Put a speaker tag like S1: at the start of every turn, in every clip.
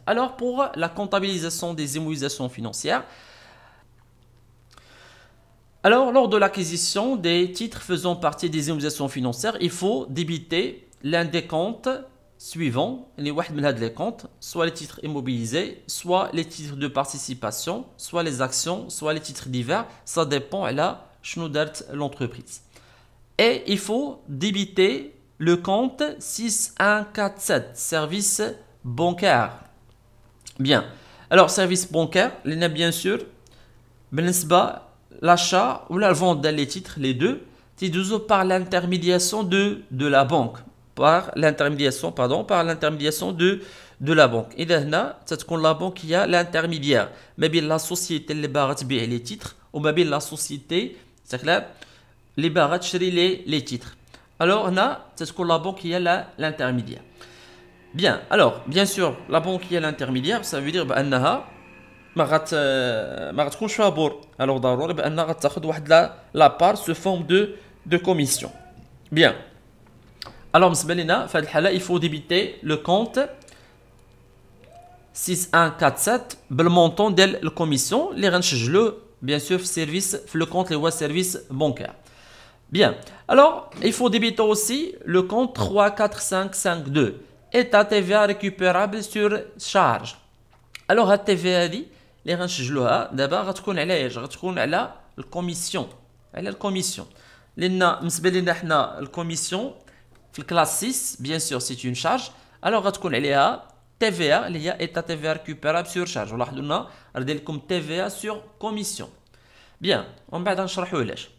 S1: Alors pour la comptabilisation des immobilisations financières, alors lors de l'acquisition des titres faisant partie des immobilisations financières, il faut débiter l'un des comptes suivants, les comptes, soit les titres immobilisés, soit les titres de participation, soit les actions, soit les titres divers, ça dépend de l'entreprise. Et il faut débiter le compte 6147, service bancaire. Bien. Alors, service bancaire, il y a bien sûr, l'achat ou la vente des titres, les deux, par l'intermédiation de la banque. Par l'intermédiation de la banque. Et là, c'est la banque qui a l'intermédiaire. Mais bien la société qui va vendre les titres, ou bien la société, c'est clair, les barres les titres. Alors, c'est la banque qui a l'intermédiaire. Bien, alors, bien sûr, la banque qui a l'intermédiaire, ça veut dire qu'elle ما غتكونش فيها بور. Alors, ضروري بأنها غتاخذ واحد la part sous forme de commission. Bien. Alors, بالنسبة لنا في هذه الحالة, il faut débiter le compte 6147 بالmontant ديال الكوميسيون اللي غنسجلوه bien sûr في service في le compte اللي هو service bancaire. Bien. Alors, il faut débiter aussi le compte 34552 état TVA récupérable sur charge. Alors, la TVA هذه اللي غنسجلوها دابا غتكون على اش؟ غتكون على الكوميسيون. على الكوميسيون. لان بالنسبه لنا حنا الكوميسيون في الكلاس 6 bien sûr c'est une charge. Alors غتكون عليها TVA اللي هي état TVA récupérable sur charge. ولاحظوا لنا راه داير لكم TVA sur commission. Bien, ومن بعد غنشرحوا علاش.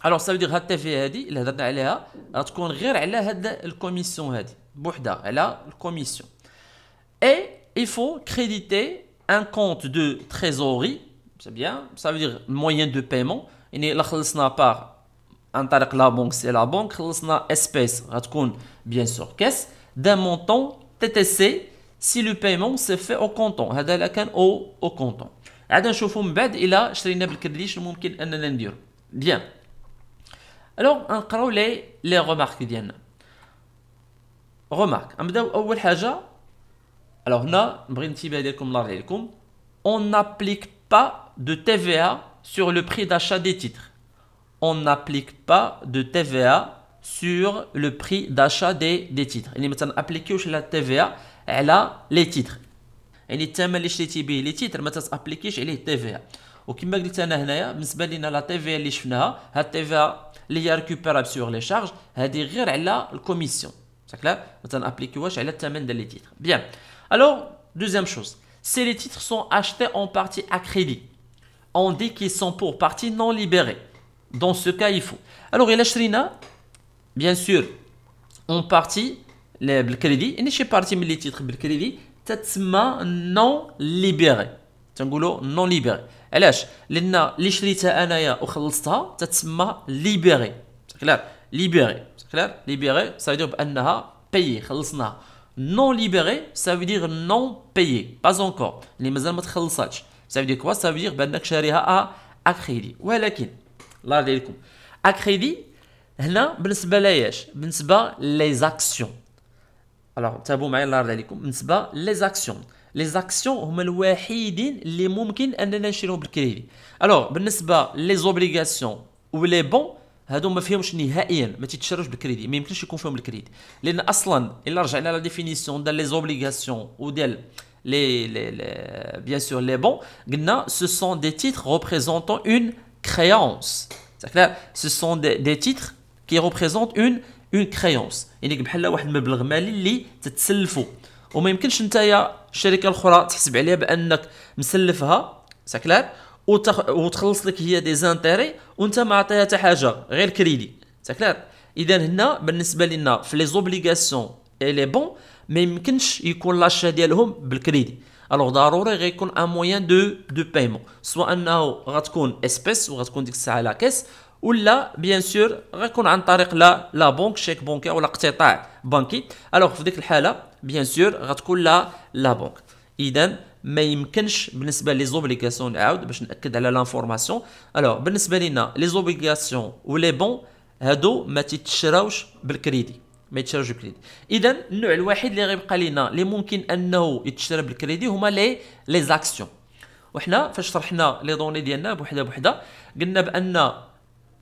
S1: Alors ça veut dire هاد التيفي هادي اللي هضرنا عليها غتكون غير على هاد الكوميسيون هادي بوحدها على الكوميسيون. Et il faut créditer un compte de trésorerie, c'est bien, ça veut dire moyen de paiement. يعني لا خلصنا par عن طريق la banque c'est la banque, خلصنا espèce غتكون bien sûr caisse d'un montant TTC si le paiement se fait au comptant. هذا لا كان au comptant. عاد نشوفوا من بعد إلا شرينا بالكريدي شنو ممكن أننا نديرو. Bien. Alors نقراو les remarques ديالنا. Remarque. نبداو أول حاجة. Alors هنا نبغي ننتبه ديالكم الله يرضي عليكم. On n'applique pas de TVA sur le prix d'achat des titres. On n'applique pas de TVA sur le prix d'achat des titres. يعني ما تنابليكيوش لا TVA على les titres. يعني الثمن اللي شريتي به لي تيتر ما تابليكيش عليه TVA. وكما قلت انا هنايا بالنسبه لنا لا TVA اللي شفناها هاد TVA اللي هي ريكوبيرابل سور لي شارج هذه غير على الكوميسيون. C'est ما تنابليكيوهاش على الثمن ديال لي تيتر. Bien. Alors, deuxième chose, si les titres sont achetés en partie à crédit, on dit qu'ils sont pour partie non libérée. Dans ce cas, il faut. Alors, il a شرينا bien sûr en partie بالكريدي. يعني شي بارتي من لي تيتر بالكريدي تتسمى نون ليبيري. تنقولوا نون ليبيري. علاش؟ لان اللي شريتها انايا وخلصتها تتسمى ليبيري. كلار ليبيري. كلار ليبيري ça veut dire بانها بايي خلصناها. Non libéré, ça veut dire non payé. Pas encore. اللي مازال ما تخلصاتش. Ça veut dire quoi? Ça veut dire بانك شاريها à crédit. ولكن الله يرضي عليكم à crédit هنا بالنسبه لاياش؟ بالنسبه les actions. Alors تابعوا معايا الله يرضي عليكم بالنسبه les actions. Les actions هما الوحيدين اللي ممكن اننا نشريهم بالكريدي. Alors بالنسبه les obligations ou les bons هادو ما فيهمش نهائيا ما تيتشروش بالكريدي. ما يمكنش يكون فيهم الكريدي لان اصلا الا رجعنا لا ديفينيسيون ديال لي زوبليغاسيون وديال les bien sûr les bons قلنا ce sont des titres représentant une créance. C'est clair, ce sont des titres qui représentent une créance. يعني بحال واحد المبلغ مالي اللي تتسلفوا وما يمكنش نتايا الشركه الاخرى تحسب عليها بانك مسلفها. C'est clair. وتخلص لك هي دي زانتيري وانت ما عطيها حتى حاجه غير كريدي. سكلار. اذا هنا بالنسبه لنا في لي زوبليغاسيون اي لي بون ما يمكنش يكون لاشا ديالهم بالكريدي. الوغ ضروري غيكون ان موين دو بايمون سواء انه غتكون اسبيس وغتكون ديك الساعه لا كيس ولا بيان سور غيكون عن طريق لا بنك شيك بنكي ولا اقتطاع بنكي. الوغ في ديك الحاله بيان سور غتكون لا بنك. اذا ما يمكنش بالنسبه لي زوبليغاسيون نعاود باش ناكد على لانفورماسيون. الوغ بالنسبه لنا لي زوبليغاسيون ولي بون هادو ما تيتشراوش بالكريدي. ما يتشراوش بالكريدي. اذا النوع الوحيد اللي غيبقى لينا اللي ممكن انه يتشرى بالكريدي هما لي زاكسيون. وحنا فاش شرحنا لي دوني ديالنا بوحده بوحده قلنا بان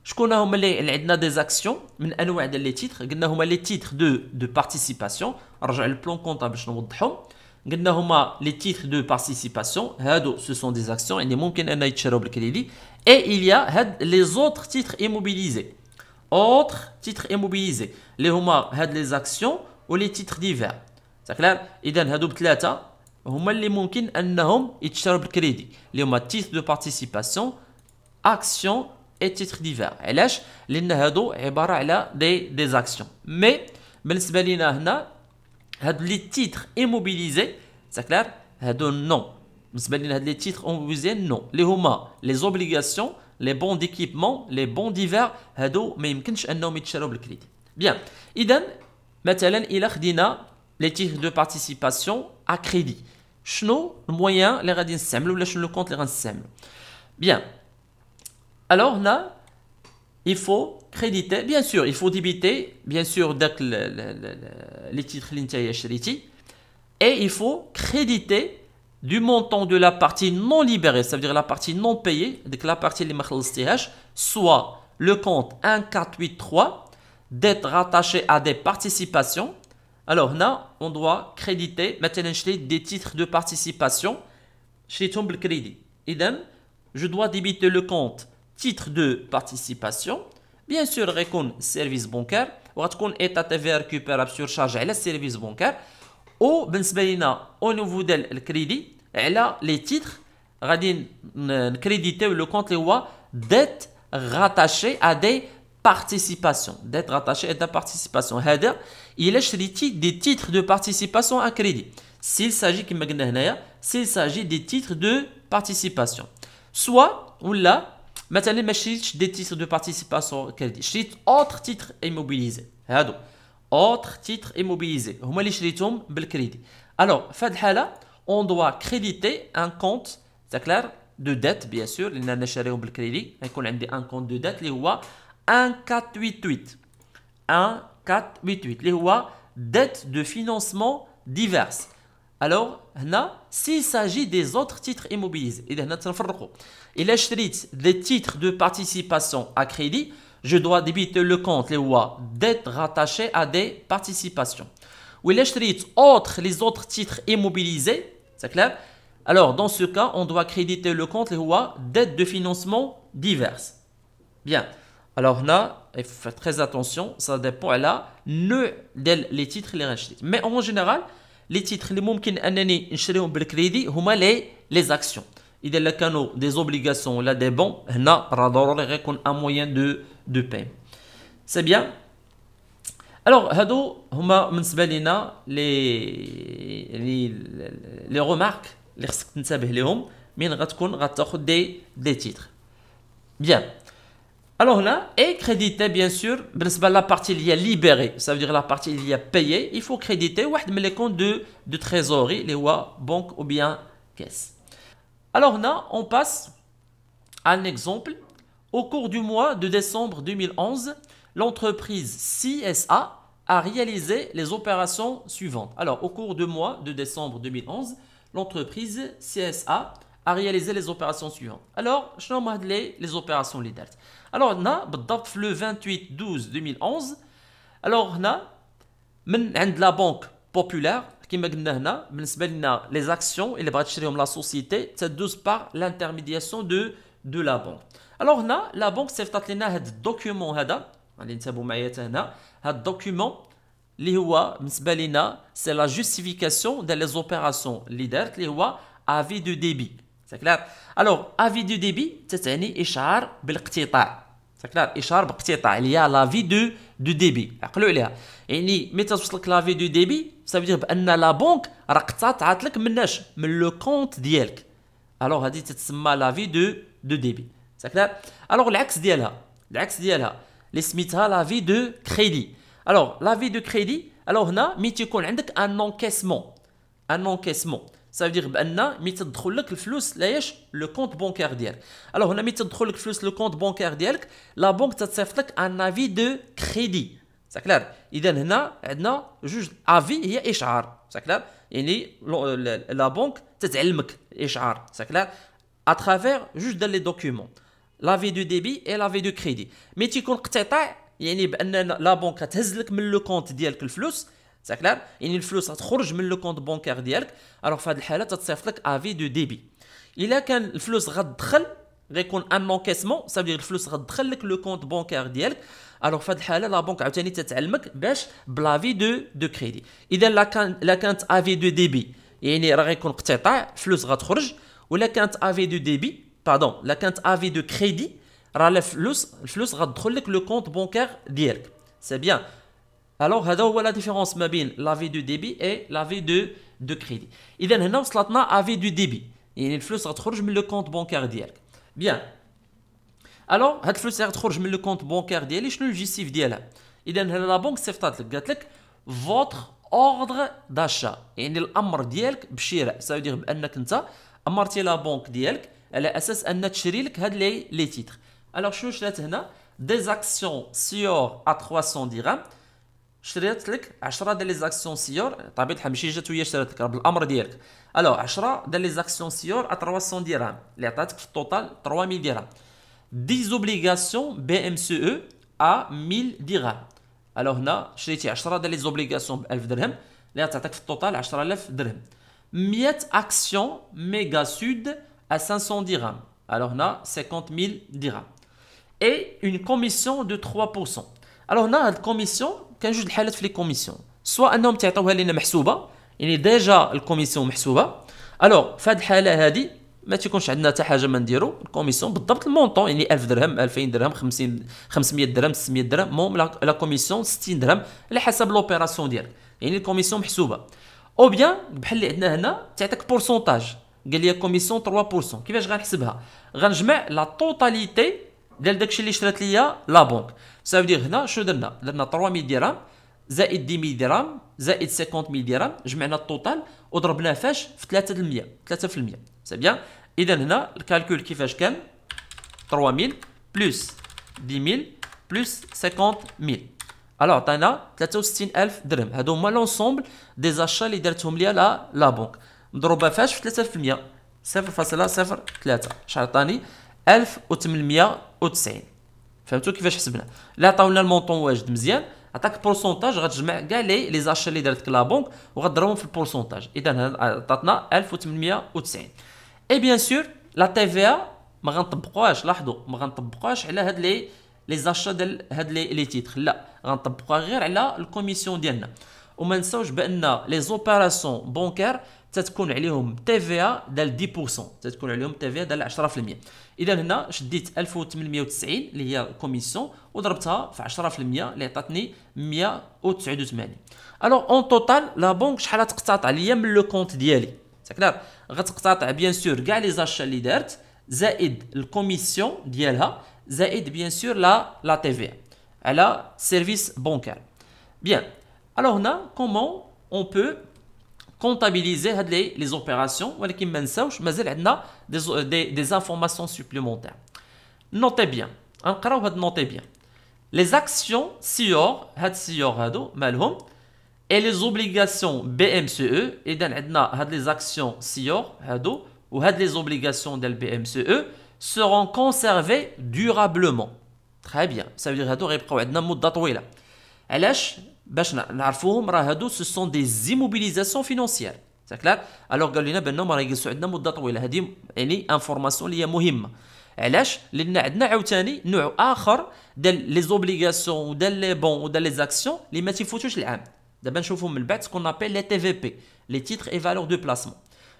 S1: شكون هما اللي عندنا دي زاكسيون من انواع ديال لي تيتر. قلنا هما لي تيتر دو بارتيسيباسيون، نرجع للبلان كونطابل باش نوضحهم. قلنا هما لي تيتر دو بارتيسيباسيون، هادو سو سون دي زاكسيون اللي ممكن ان يتشراو بالكريدي. اي il y a هاد لي زوتر تيتر immobilisés. autres titres immobilisés اللي هما هاد لي زاكسيون و لي تيتر ديفير. كلار؟ اذا هادو بثلاثه هما اللي ممكن انهم يتشراو بالكريدي، اللي هما تيتر دو بارتيسيباسيون، اكسيون اي تيتر ديفير. علاش؟ لان هادو عباره على دي زاكسيون. مي بالنسبه لينا هنا هاد لي تيتر ايموبيليزي كلار هادو نو. بالنسبه لينا هاد لي تيتر ايموبيليزي نو، اللي هما لي زوبليغاسيون، لي بون ديكيبمون، لي بون ديفير، هادو ما يمكنش انهم يتشراو بالكريدي. بيان، اذا مثلا الا خدينا لي تيتر دو بارتيسيباسيون ا كريدي، شنو المويان اللي غادي نستعملو ولا شنو لو كونت اللي غنستعملو؟ بيان، alors là, il faut créditer, bien sûr, il faut débiter, bien sûr, les titres et il faut créditer du montant de la partie non libérée, ça veut dire la partie non payée, donc la partie soit le compte 1483 d'être rattaché à des participations. Alors là, on doit créditer maintenant des titres de participation chez Tomb Crédit. Idem, je dois débiter le compte titre de participation. Bien sûr, récon service bancaire. Ou récon état TVA récupérable sur charge à la service bancaire. Ou, au niveau de le crédit, les titres, radin crédité le compte d'être rattaché à des participations. D'être rattaché à des participations. Il est des titres de participation à crédit. S'il s'agit, s'il s'agit des titres de participation. Soit, ou là, مثلا ما شريتش دي تيتر دو بارتيسيباسيون كريدي، شريت اوتر تيتر ايموبيليزي. هادو اوتر تيتر ايموبيليزي هما اللي شريتهم بالكريدي. الوغ في هاد الحاله اون دوا كريديتي ان كونت كلار دو ديت بيان سور، لان انا شاريهم بالكريدي غيكون عندي ان كونت دو ديت اللي هو 1488 1488 اللي هو ديت دو فينانسمون ديفيرس. Alors, s'il s'agit des autres titres immobilisés, il a acheté des titres de participation à crédit, je dois débiter le compte d'être rattaché à des participations. Ou il a acheté les autres titres immobilisés, c'est clair? Alors, dans ce cas, on doit créditer le compte d'aide de financement diverses. Bien. Alors là, il faut faire très attention, ça dépend là, les titres les rachetés. Mais en général, les titres اللي ممكن انني نشريهم بالكريدي هما لي زاكسيون. اذا الا كانوا دي زوبليغاسيون ولا دي بون هنا راه ضروري غيكون ان موين دو باي. سي بيان. الوغ هادو هما بالنسبه لينا لي رومارك اللي خصك تنتبه ليهم من غتكون غتاخذ دي تيتر. بيان. Alors là, et créditer bien sûr, la partie il y a libérée, ça veut dire la partie il y a payé, il faut créditer les comptes de trésorerie, les banque ou bien caisse. Alors là, on passe à un exemple. Au cours du mois de décembre 2011, l'entreprise CSA a réalisé les opérations suivantes. Alors, au cours du mois de décembre 2011, l'entreprise CSA a réalisé les opérations suivantes. Alors, je vais les opérations leaders. Alors, on a le 28/12/2011. Alors, on a la banque populaire qui m'a dit les actions et les bâtiments de la société c'est par l'intermédiation de la banque. Alors, on a la banque s'est fait un document. Un document c'est la justification des opérations leaders qui est avis de débit. C'est clair. Alors, avis de débit, c'est إشعار بالاقتطاع. C'est clair. إشعار بالاقتطاع. Il y a l'avis de débit. عقلوا عليها. يعني متى توصلك l'avis de débit, ça veut dire بأن لا بنك راه قطعت لك مناش من لو كونت ديالك. Alors هذه تتسمى l'avis de débit. C'est clair. Alors العكس ديالها اللي سميتها l'avis de crédit. Alors l'avis de crédit, alors هنا ملي تيكون عندك un encaissement. Ça veut dire بأن ملي تدخل لك الفلوس لايش لو كونت بونكير ديالك. الوغ هنا ملي تدخل لك الفلوس لو كونت بونكير ديالك لا بنك تتصيفط لك ان افي دو كريدي. سا كلار. اذا هنا عندنا جوج افي هي اشعار سا كلار، يعني لا بنك تتعلمك اشعار سا كلار اترافير جوج ديال لي دوكيومون لافي دو ديبي اي لافي دو كريدي. مي تيكون قطع يعني بان لا بنك تهز لك من لو كونت ديالك الفلوس سا كلار، يعني الفلوس غتخرج من لو كونت بونكير ديالك. الوغ في هذه الحاله تتصيفط لك افي دو ديبي. الا كان الفلوس غتدخل غيكون ان انكيسمون، صافي الفلوس غتدخل لك لو كونت بونكير ديالك. الوغ في هذه الحاله لا بنك عاوتاني تتعلمك باش بلافي دو كريدي. اذا لا كانت افي دو ديبي يعني راه غيكون اقتطاع فلوس غتخرج، ولا كانت افي دو ديبي باردون لا كانت افي دو كريدي راه الفلوس غتدخل لك لو كونت بونكير ديالك. سي بيان. الوغ هذا هو لا ديفيرونس ما بين لافي دو ديبي اي لافي دو كريدي. اذا هنا وصلتنا افي دو ديبي يعني الفلوس غتخرج من لو كونت بونكير ديالك. بيان. الوغ هاد الفلوس اللي غتخرج من لو كونت بونكير ديالي شنو الجيستيف ديالها؟ اذا هنا لا بنك صيفطات لك قالت لك فوتر اوردر داشا، يعني الامر ديالك بالشراء. سا دير بانك انت امرتي لا بنك ديالك على اساس ان تشري لك هاد لي تيتر. الوغ شنو شرات هنا؟ دي زاكسيون سيور ا 300 درهم. شريت لك 10 ديال لي زاكسيون سيور، طبيعة الحال ماشي جات وهي شرات لك راه بالامر ديالك. الوغ 10 ديال لي زاكسيون سيور ا 300 درهم اللي عطاتك في التوتال 3000 درهم. 10 obligations BMCE à 1000 درهم. الوغ هنا شريتي 10 ديال لي زوبليغاسيون ب 1000 درهم اللي غتعطيك في التوتال 10000 درهم. 100 اكسيون ميغا سود à 500 درهم. الوغ هنا 50000 درهم. et une commission de 3%. الوغ هنا هاد الكوميسيون كان جوج الحالات في لي كوميسيون، سواء انهم تعطيوها لينا محسوبه يعني ديجا الكوميسيون محسوبه. الوغ في هاد الحاله هادي ما تيكونش عندنا حتى حاجه ما نديرو الكوميسيون بالضبط المونطون، يعني 1000 درهم 2000 درهم 50 500 درهم 600 درهم. المهم لا كوميسيون 60 درهم على حسب لوبيراسيون ديالك، يعني الكوميسيون محسوبه. او بيان بحال اللي عندنا هنا تعطيك بورسونتاج، قال لي كوميسيون 3%. كيفاش غنحسبها؟ غنجمع لا توتاليتي ديال داكشي اللي شرات ليا لا بنك. سا دير هنا شنو درنا 3000 درهم زائد 10000 درهم زائد 50000 درهم، جمعنا التوتال وضربناه فاش في 3%. سي بيان. اذا هنا الكالكول كيفاش كان 3000 بلس 10000 بلس 50000. الوغ عطانا 63000 درهم. هادو هما لونسومبل دي زاشا اللي درتهم ليا لا بنك، مضروبه فاش في 3%. 0.03 شحال عطاني 1890. فهمتوا كيفاش حسبنا؟ لا عطاونا المونطون واجد مزيان، عطاك بورسونتاج غتجمع كاع لي زاشا اللي دارتك لا بنك وغضربهم في البورسونتاج. اذا عطاتنا 1890. اي بيان سور لا تي في ا ما غنطبقوهاش، لاحظوا ما غنطبقوهاش على هاد لي زاشا ديال هاد لي تيتر، لا غنطبقوها غير على الكوميسيون ديالنا. وما نساوش بان لي زوبيراسيون بونكير تتكون عليهم تي في ا ديال 10%، تتكون عليهم تي في ا ديال 10%. اذا هنا شديت 1890 اللي هي الكوميسيون وضربتها في 10% اللي عطاتني 189. الوغ اون توتال لا بنك شحال غتقتطع ليا من لو كونت ديالي؟ سكلار غتقتطع بيان سور كاع لي زاشا اللي دارت زائد الكوميسيون ديالها زائد بيان سور لا تي في على سيرفيس بونكار. بيان. الوغ هنا كومون اون بو comptabiliser هاد les opérations ولكن ما نساوش مازال عندنا des informations supplémentaires. Notez bien. نقراو هاد notez bien. Les actions SIOR هاد SIOR هادو مالهم et les obligations BMCE. إذا عندنا هاد les actions SIOR هادو وهاد les obligations ديال BMCE seront conservées durablement. Très bien. Ça veut dire هادو غيبقاو عندنا مدة طويلة. علاش؟ باش نعرفوهم راه هادو سو سون دي زيموبيليزاسيون فينونسيير. سا كلار. الوغ قال لنا بانهم راه يجلسوا عندنا مده طويله. هذه يعني انفورماسيون اللي هي مهمه. علاش؟ لان عندنا عاوتاني نوع اخر ديال لي زوبليغاسيون وديال لي بون وديال لي زاكسيون اللي ما تيفوتوش العام. دابا نشوفوا من بعد سكون ابل لي تي في بي لي تيتر اي فالور دو بلاسمون.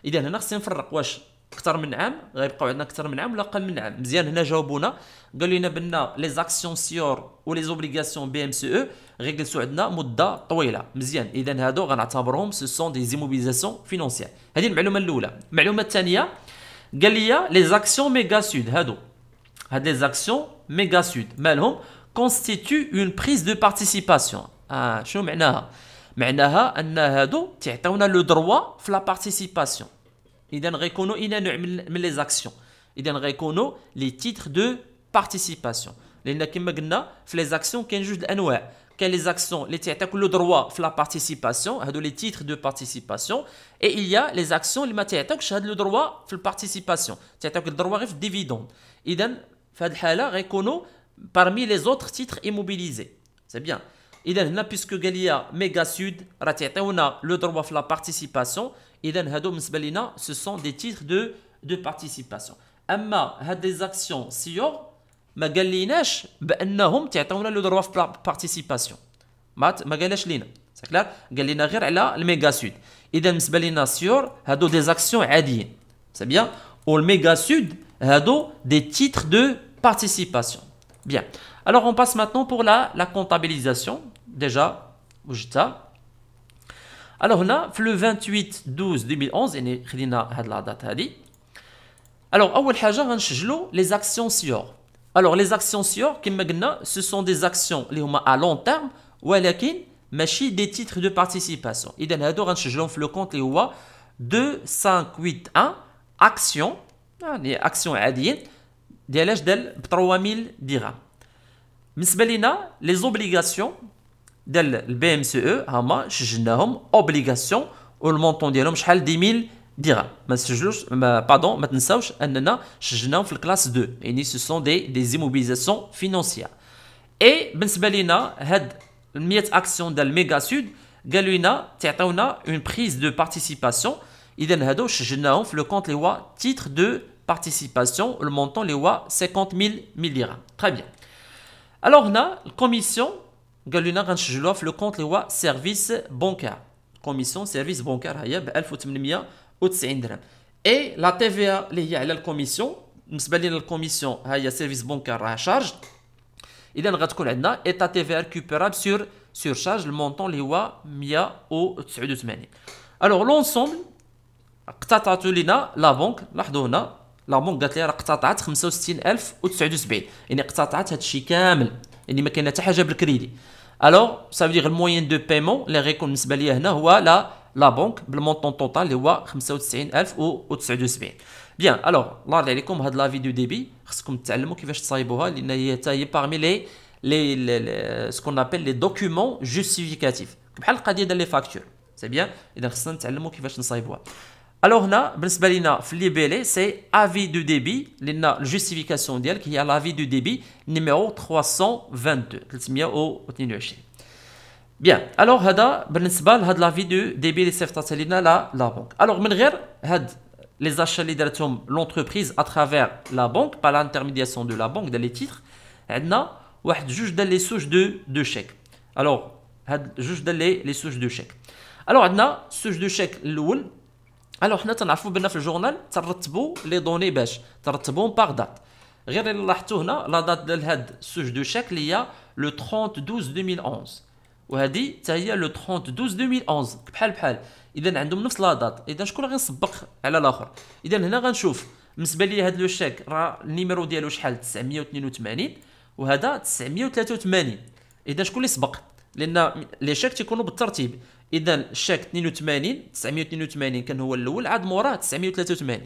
S1: اذا هنا خصنا نفرق واش اكثر من عام غيبقاو عندنا اكثر من عام ولا اقل من عام. مزيان هنا جاوبونا قالوا لنا بان لي زاكسيون سيور ولي زوبليغاسيون بي ام سي او غيجلسوا عندنا مده طويله. مزيان. اذا هادو غنعتبرهم سو سون دي زيموبيليزاسيون فينونسيير. هذه المعلومه الاولى. المعلومه الثانيه قال لي لي زاكسيون ميغا سود هادو هاد لي زاكسيون ميغا سود مالهم كونستيتيو اون بريز دو بارتيسيباسيون. شنو معناها؟ معناها ان هادو تعطيونا لو دروا في لا بارتيسيباسيون. اذا غيكونوا الى نوع من لي زاكسيون. اذا غيكونوا لي تيتر دو بارتيسيباسيون. لان كما قلنا في لي زاكسيون كاين جوج الانواع كاين les actions اللي تعطيك le droit في la participation هادو les titres de participation et il y a les actions اللي ما تعطيكش هاد le droit في الparticipation تعطيك le droit غير في الديفيدوند اذا في هاد الحاله غيكونوا parmi les autres titres immobilisés c'est bien اذا هنا puisque قال لي ميغا سود راه تعطيونا le droit في la participation اذا هادو بالنسبه لينا ce sont des titres de participation اما هاد les actions سيور ما قاليناش بانهم تعطيونا لو دروا في بارتيسيباسيون ما قالش لينا سكلار قال لنا غير على الميغا سود اذا بالنسبه لينا سيور هادو دي زاكسيون عاديين سي بيان والميغا سود هادو دي تيتر دو بارتيسيباسيون بيان alors on passe maintenant pour la comptabilisation déjà وجدتها alors هنا في لو 28 12 2011 يعني خلينا هاد لا دات هادي alors اول حاجه غنسجلوا لي زاكسيون سيور Alors, les actions SIOR, ce sont des actions à long terme, ولكن ماشي des titres de participation. إذا هادو غنسجلهم في لو كونت اللي هو 2581 actions يعني actions عاديين ديال اش ديال ب 3000 درهم. بالنسبة لينا les obligations ديال البي ام سي او هما سجلناهم obligation والمونطون ديالهم شحال 10000 درهم ما تسجلوش ما تنساوش اننا سجلناهم في الكلاس 2 يعني سو سون دي زيموبيليزاسيون فينانسيير اي بالنسبه لينا هاد 100 اكسيون ديال ميغا سود قالوا لنا تعطيونا اون بريز دو بارتيسيباسيون اذا هادو سجلناهم في لو كونت اللي هو تيتر دو بارتيسيباسيون المونطون اللي هو 50000 درهم تري بيان الوغ هنا الكوميسيون قالوا لنا غنسجلوها في لو كونت اللي هو سيرفيس بونكار كوميسيون سيرفيس بونكار هي ب 1890 درهم اي لا تي في ا اللي هي على الكوميسيون بالنسبه لنا الكوميسيون ها هي سيرفيس بونكار راه شارج اذا غتكون عندنا ايتا تي في ا ريكوبيرابل سور شارج المونطون اللي هو 189 الوغ لونسومبل اقتطعتوا لنا لا بنك لاحظوا هنا لا بنك قالت لي راه اقتطعت 65079 يعني اقتطعت هذا الشيء كامل يعني ما كاين حتى حاجه بالكريدي الوغ سا فو دير الموين دو بايمون اللي غيكون بالنسبه ليا هنا هو لا بنك بالمونطون توتال اللي هو 95079 بيان الوغ الله يرضي عليكم هاد لا فيديو ديبي خصكم تتعلموا كيفاش تصايبوها لان هي حتى هي بارمي لي سكون ابل لي دوكيومون جوستيفيكاتيف بحال القضيه ديال لي فاكتور سي بيان اذا خصنا نتعلموا كيفاش نصايبوها الوغ هنا بالنسبه لينا في ليبيلي سي افي دو ديبي لان الجوستيفيكاسيون ديالك هي لافي دو ديبي نيميرو 322 بيان الوغ هذا بالنسبه لهاد لافي دو ديبي اللي صيفطتها لنا لا بنك الوغ من غير هاد لي زاشا اللي دارتهم لونتربريز اترافير لا بنك با لانترميدياسيون دو لا بنك ديال لي تيتر عندنا واحد جوج ديال لي سوج دو شيك الوغ هاد جوج ديال لي سوج دو شيك الوغ عندنا سوج دو شيك الاول الوغ حنا تنعرفوا بان في الجورنال ترتبوا لي دوني باش ترتبوهم باغ دات غير اللي لاحظتوا هنا لا دات ديال هاد سوج دو شيك اللي هي لو 30 12 2011 وهذه حتى هي لو 30 12 2011 بحال اذا عندهم نفس لا دات اذا شكون غيسبق على الاخر اذا هنا غنشوف بالنسبه لي هذا لو شيك راه النيميرو ديالو شحال 982 وهذا 983 اذا شكون اللي سبق لان لي شيك تيكونوا بالترتيب اذا الشيك 982 كان هو الاول عاد موراه 983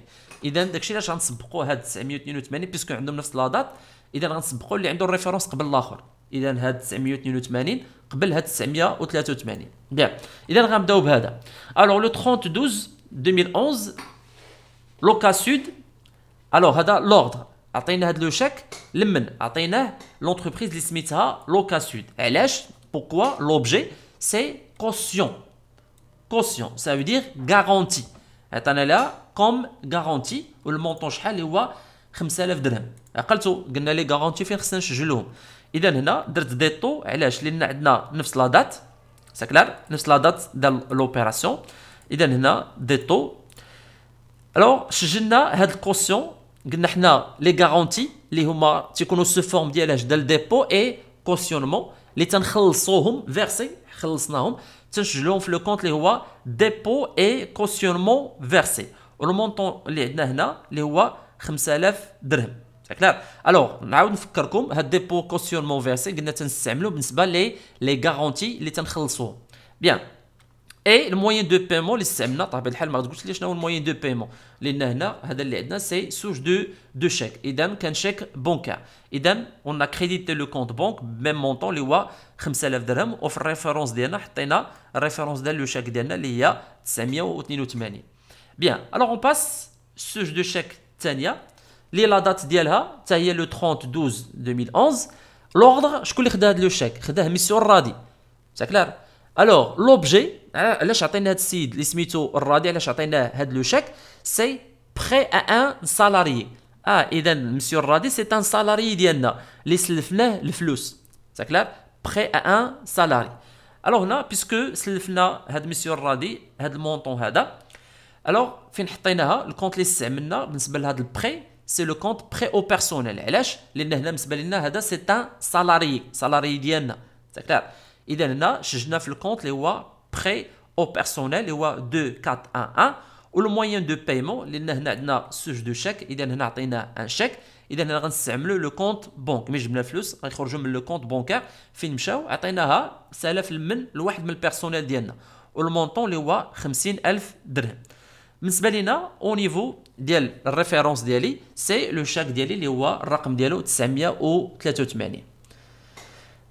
S1: اذا داكشي علاش غنسبقوا هاد 982 بيسكو عندهم نفس لا دات اذا غنسبقوا اللي عنده الريفيرونس قبل الاخر اذا هاد 982 قبل هاد 983 بيان اذا غنبداو بهذا الوغ لو 30 12 2011 لوكا سود الوغ هذا لوردر عطينا هاد لو شيك لمن عطيناه لونتربريز اللي سميتها لوكا سود علاش بوكوا لوبجي سي كوسيون ça veut dire garantie عطانا لها كوم غارونتي والمونطون شحال هو 5000 درهم عقلتو قلنا لي غارونتي فين خصنا نسجلوهم اذا هنا درت ديطو علاش لان عندنا نفس لا دات سا كلار نفس لا دات ديال لوبيراسيون اذا هنا ديطو الوغ سجلنا هاد الكوسيون قلنا حنا لي غارونتي اللي هما تيكونوا سو فورم ديال اش ديال ديبو اي كوسيونمون اللي تنخلصوهم فيرسي خلصناهم تنسجلوهم في لو كونت اللي هو ديبو اي كوسيونمون فيرسي والمونطون اللي عندنا هنا اللي هو 5000 درهم كلار الوغ نعاود نفكركم هاد ديبو كوسيونمون فيرسي قلنا تنستعملو بالنسبه لي غارونتي اللي تنخلصوهم بيان اي الموين دو بايمون اللي استعملنا طبعا الحال ما تقولش لي شنو هو الموين دو بايمون لان هنا هذا اللي عندنا سي سوج دو شيك اذا كان شيك بونكار اذا اون كريديتي لو كونت بونك بميم مونطون اللي هو 5000 درهم وفي الريفيرونس ديالنا حطينا الريفيرونس ديال لو شيك ديالنا اللي هي 982 بيان الوغ اون باس سوج دو شيك الثانيه اللي لا دات ديالها حتى هي لو 30 12 2011 لوردر شكون اللي خدا هذا لو شيك خداه ميسيو الرادي سا كلار الوغ لوبجي علاش عطينا هذا السيد اللي سميتو الرادي علاش عطيناه هذا لو شيك سي بري ا ان سالاريي اذا مسيو الرادي سي ان سالاريي ديالنا اللي سلفناه الفلوس سا كلار بري ا ان سالاري الوغ هنا بيسكو سلفنا هذا مسيو الرادي هذا المونطون هذا الوغ فين حطيناها الكونت اللي استعملنا بالنسبه لهذا البري سي لو كونت بري او بيرسونيل علاش لان هنا بالنسبه لنا هذا سي ان سالاري ديالنا سا كلار اذا هنا شجنا في الكونت اللي هو بري او بيرسونيل اللي هو 2411 ولو موين دو بايمون لان هنا عندنا سوج دو شيك اذا هنا عطينا ان شيك اذا هنا غنستعملوا لو كونت بونك ملي جبنا الفلوس غيخرجوا من لو كونت بونكار فين مشاو عطيناها سلف من لواحد من البيرسونيل ديالنا والمونطون اللي هو 50000 درهم بالنسبه لينا او نيفو ديال الريفيرونس ديالي سي لو شاك ديالي اللي هو الرقم ديالو 983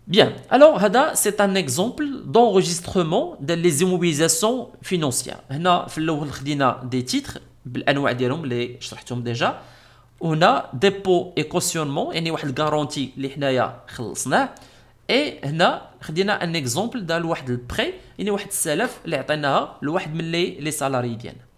S1: Bien, alors c'est un exemple d'enregistrement dans les immobilisations financières. هنا في الأول خدينا des titres بالأنواع ديالهم اللي شرحتهم ديجا وهنا dépôt et cautionnement يعني واحد الكارونتي اللي حنايا خلصناه اي هنا خدينا ان اكزومبل دار واحد البري يعني واحد السلف اللي عطيناها لواحد من لي سالاري ديالنا